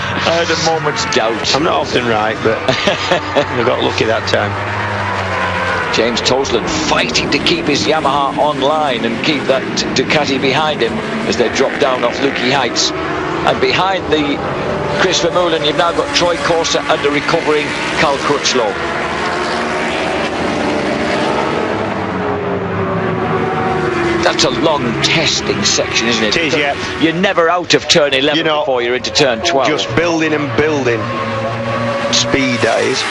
I had a moment's doubt. I'm not often right, but I got lucky that time. James Toseland fighting to keep his Yamaha online and keep that Ducati behind him as they drop down off Lukey Heights. And behind the Chris Vermeulen, you've now got Troy Corser and the recovering Carl Crutchlow. That's a long testing section, isn't it? It is, yeah. You're never out of turn 11 before you're into turn 12. Just building and building. Speed, that is.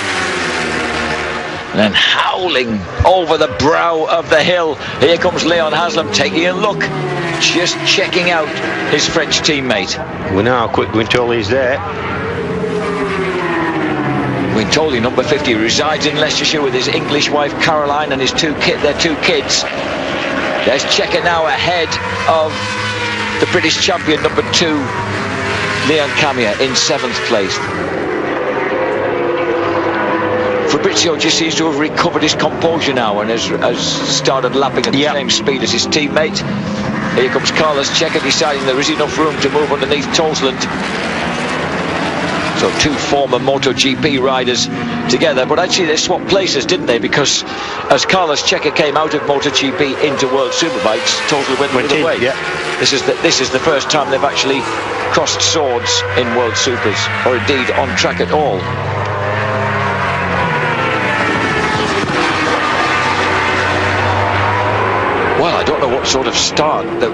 And then howling over the brow of the hill. Here comes Leon Haslam taking a look, just checking out his French teammate. We know how quick Guintoli's there. Guintoli, number 50, resides in Leicestershire with his English wife Caroline and his their two kids. There's Checa now ahead of the British champion, number 2, Leon Camier, in 7th place. Fabrizio just seems to have recovered his composure now and has started lapping at the same speed as his teammate. Here comes Carlos Checa, deciding there is enough room to move underneath Toseland. So 2 former MotoGP riders together, but actually they swapped places, didn't they? Because as Carlos Checa came out of MotoGP into World Superbikes, Toseland went the other way. Yeah. This is the first time they've actually crossed swords in World Supers, or indeed on track at all. Well, I don't know what sort of start that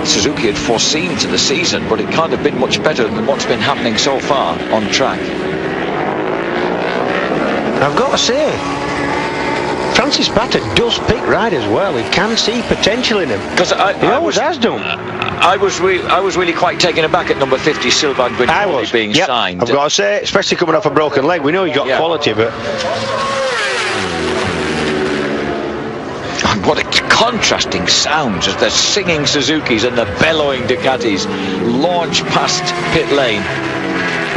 Suzuki had foreseen to the season, but it can't have been much better than what's been happening so far on track. I've got to say, Francis Patter does pick riders well. He can see potential in him. Because he always has done. I was really quite taken aback at number 50, Sylvain Guintoli, being signed. I've got to say, especially coming off a broken leg. We know he's got quality, but... What a contrasting sounds as the singing Suzukis and the bellowing Ducatis launch past pit lane.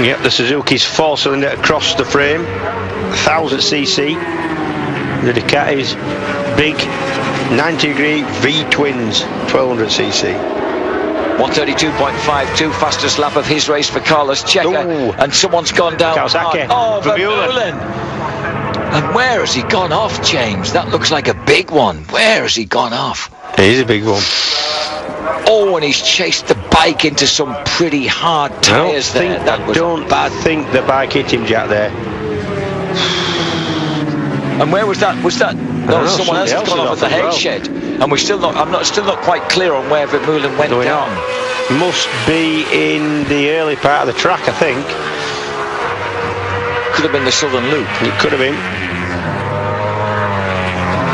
Yep, the Suzuki's 4-cylinder across the frame, 1000cc. The Ducati's big 90-degree V-twins, 1200cc. 132.52, fastest lap of his race for Carlos Checa. Ooh. And someone's gone down. Kawasaki. Oh, Vermeulen. And where has he gone off, James? That looks like a big one. Where has he gone off? It is a big one. Oh, and he's chased the bike into some pretty hard tyres there. I don't think the bike hit him, Jack, there. And where was that? No, someone else has gone off at the hay shed. And we're still not. I'm still not quite clear on where Vermeulen went down. Must be in the early part of the track, I think. Could have been the Southern Loop. It could have been.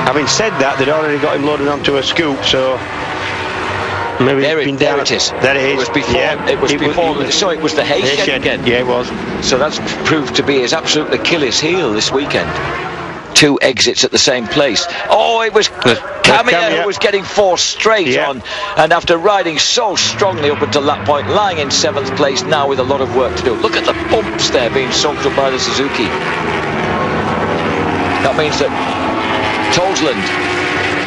Having said that, they'd already got him loaded onto a scoop, so maybe there it is. There it is. It was before. Yeah, it was before. So it was the hay shed again. Yeah, it was. So that's proved to be his absolute Achilles heel this weekend. 2 exits at the same place. Oh, it was Camier who was getting 4 straight on, and after riding so strongly up until that point, lying in 7th place now with a lot of work to do. Look at the bumps there being soaked up by the Suzuki. That means that Toseland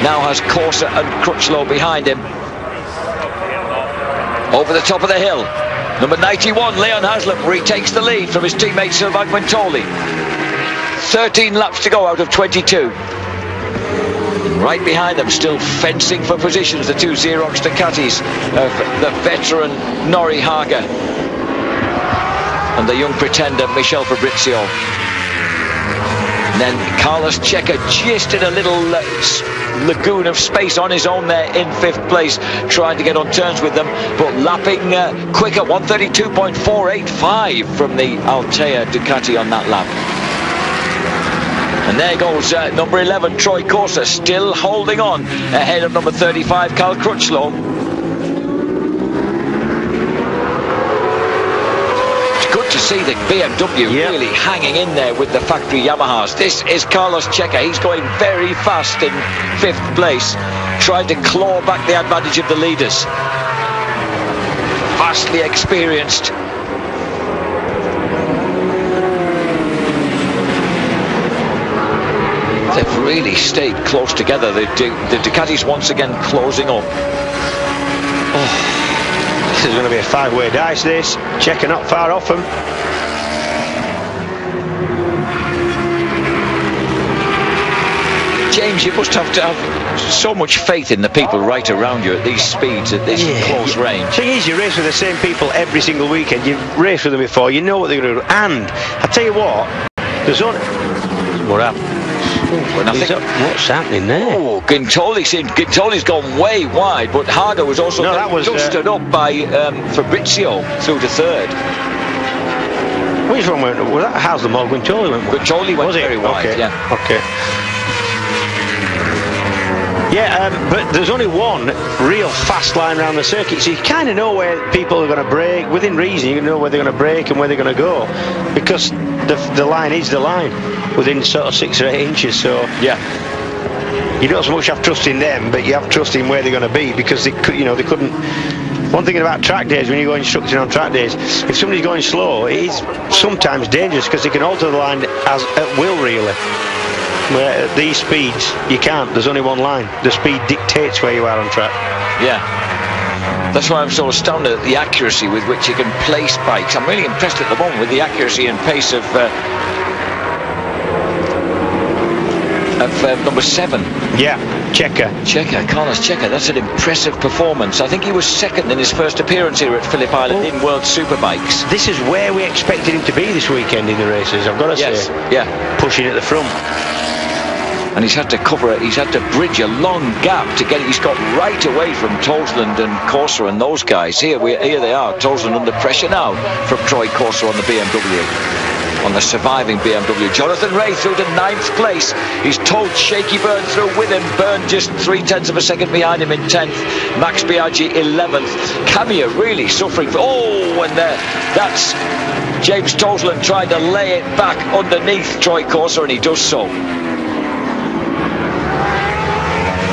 now has Corser and Crutchlow behind him. Over the top of the hill, number 91, Leon Haslam, retakes the lead from his teammate Sylvain Guintoli. 13 laps to go out of 22. Right behind them, still fencing for positions, the 2 Xerox Ducatis of the veteran Nori Haga and the young pretender Michel Fabrizio. And then Carlos Checa just in a little lagoon of space on his own there in 5th place, trying to get on turns with them, but lapping quicker, 132.485 from the Altea Ducati on that lap. And there goes number 11, Troy Corser, still holding on ahead of number 35, Carl Crutchlow. It's good to see the BMW really hanging in there with the factory Yamahas. This is Carlos Checa. He's going very fast in 5th place, trying to claw back the advantage of the leaders. Vastly experienced. They've really stayed close together. The Ducatis once again closing up. Oh, This is going to be a 5-way dice, this. Checa not far off him. James, you must have to have so much faith in the people right around you at these speeds, at this close range. The thing is, you race with the same people every single weekend. You've raced with them before, you know what they're going to do. And, I tell you what, there's only... What happened? What's happening there? Oh, Gintoli's gone way wide, but Harder was also dusted up by Fabrizio through to third. Which one went? Was that Haslam or Gintoli went? Gintoli went very wide, okay. Yeah. Okay. Yeah, but there's only one real fast line around the circuit, so you kind of know where people are going to brake. Within reason, you know where they're going to brake and where they're going to go, because the line is the line, within sort of 6 or 8 inches. So yeah, you don't so much have trust in them, but you have trust in where they're going to be, because they couldn't. One thing about track days, when you go instructing on track days, if somebody's going slow, it is sometimes dangerous, because they can alter the line at will, really. Where at these speeds you can't, there's only one line. The speed dictates where you are on track. Yeah, that's why I'm so astounded at the accuracy with which you can place bikes. I'm really impressed at the moment with the accuracy and pace of number 7. Yeah, Checa, Carlos Checa. That's an impressive performance. I think he was second in his first appearance here at Phillip Island in World Superbikes. This is where we expected him to be this weekend in the races, I've got to say. Yeah, pushing at the front. And he's had to cover it, he's had to bridge a long gap to get it. He's got right away from Toseland and Corsa and those guys. Here they are, Toseland under pressure now from Troy Corsa on the BMW, on the surviving BMW. Jonathan Ray through to 9th place. He's told Shaky Byrne through with him. Byrne just 0.3 of a second behind him in 10th. Max Biaggi 11th. Camilla really suffering. And that's James Toseland trying to lay it back underneath Troy Corsa, and he does so.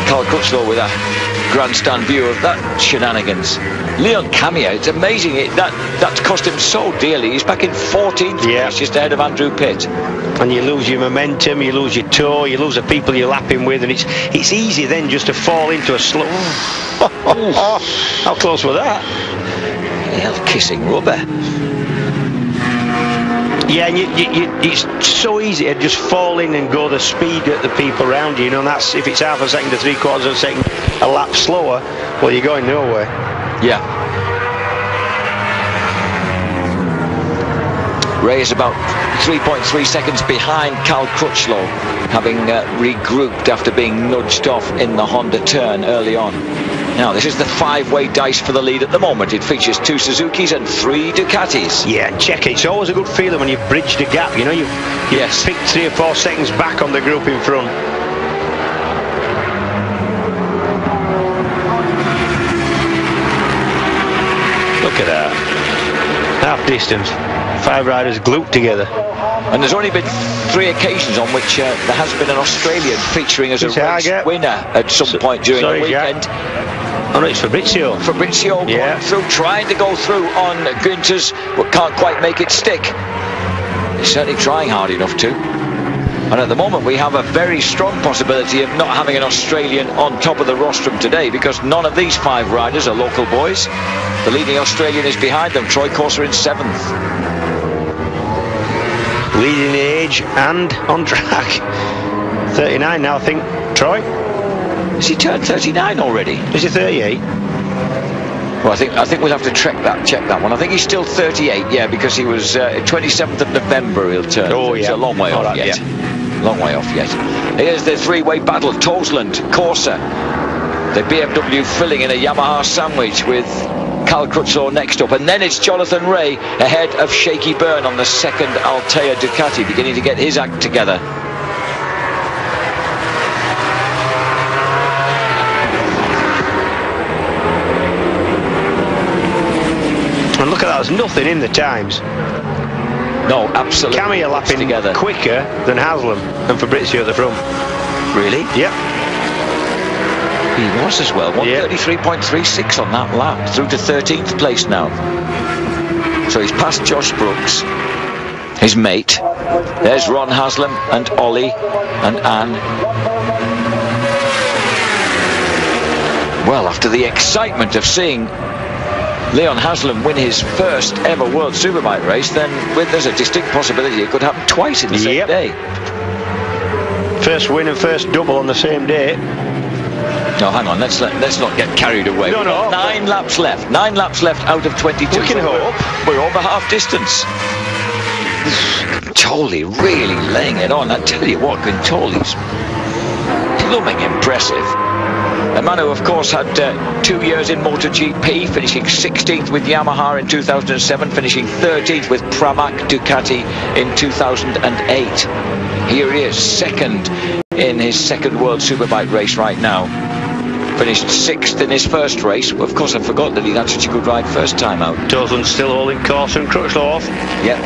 Carl Crutchlow with a grandstand view of that shenanigans. Leon Camilla, it's amazing that's cost him so dearly. He's back in 14th place, just ahead of Andrew Pitt. And you lose your momentum, you lose your toe, you lose the people you're lapping with, and it's easy then just to fall into a slow. How close was that? Hell, kissing rubber. Yeah, and it's so easy to just fall in and go the speed at the people around you, and that's if it's half a second to 3/4 of a second a lap slower, well, you're going nowhere. Yeah. Ray is about 3.3 seconds behind Carl Crutchlow, having regrouped after being nudged off in the Honda turn early on. Now, this is the 5-way dice for the lead at the moment. It features 2 Suzukis and 3 Ducatis. Yeah, check it. It's always a good feeling when you bridge the gap. You know, you pick 3 or 4 seconds back on the group in front. Look at that. Half distance. 5 riders glued together. And there's only been 3 occasions on which there has been an Australian featuring as a race winner at some point during the weekend. Oh no, it's Fabrizio. Fabrizio going through, trying to go through on Günther's, but can't quite make it stick. He's certainly trying hard enough to. And at the moment we have a very strong possibility of not having an Australian on top of the rostrum today, because none of these 5 riders are local boys. The leading Australian is behind them, Troy Corsa in 7th. Leading the age and on track. 39 now, I think, Troy. Has he turned 39 already? Is he 38? Well, I think we'll have to check that one. I think he's still 38, yeah, because he was 27th of November he'll turn. Oh, yeah. It's a long way off yet. Yeah. Long way off yet. Here's the 3-way battle. Toseland, Corsa, the BMW filling in a Yamaha sandwich with Carl Crutchlow next up, and then it's Jonathan Ray ahead of Shaky Byrne on the 2nd Altea Ducati, beginning to get his act together. And look at that, there's nothing in the times. No, absolutely. Camilla lapping together quicker than Haslam and Fabrizio at the front. Really? Yep. He was as well. 133.36 on that lap, through to 13th place now. So he's passed Josh Brooks, his mate. There's Ron Haslam and Ollie and Anne. Well, after the excitement of seeing Leon Haslam win his first ever World Superbike race, then there's a distinct possibility it could happen twice in the same day. First win and first double on the same day. No, hang on, let's not get carried away. No, no. 9 laps left. 9 laps left out of 22. We can hope. We're over half distance. Quintoli really laying it on. I tell you what, Quintoli's blooming impressive. A man who, of course, had 2 years in MotoGP, finishing 16th with Yamaha in 2007, finishing 13th with Pramac Ducati in 2008. Here he is, second in his second World Superbike race right now. Finished 6th in his first race. Of course, I forgot that he had such a good ride first time out. Doesn't still holding course in Crutchlow. Yep.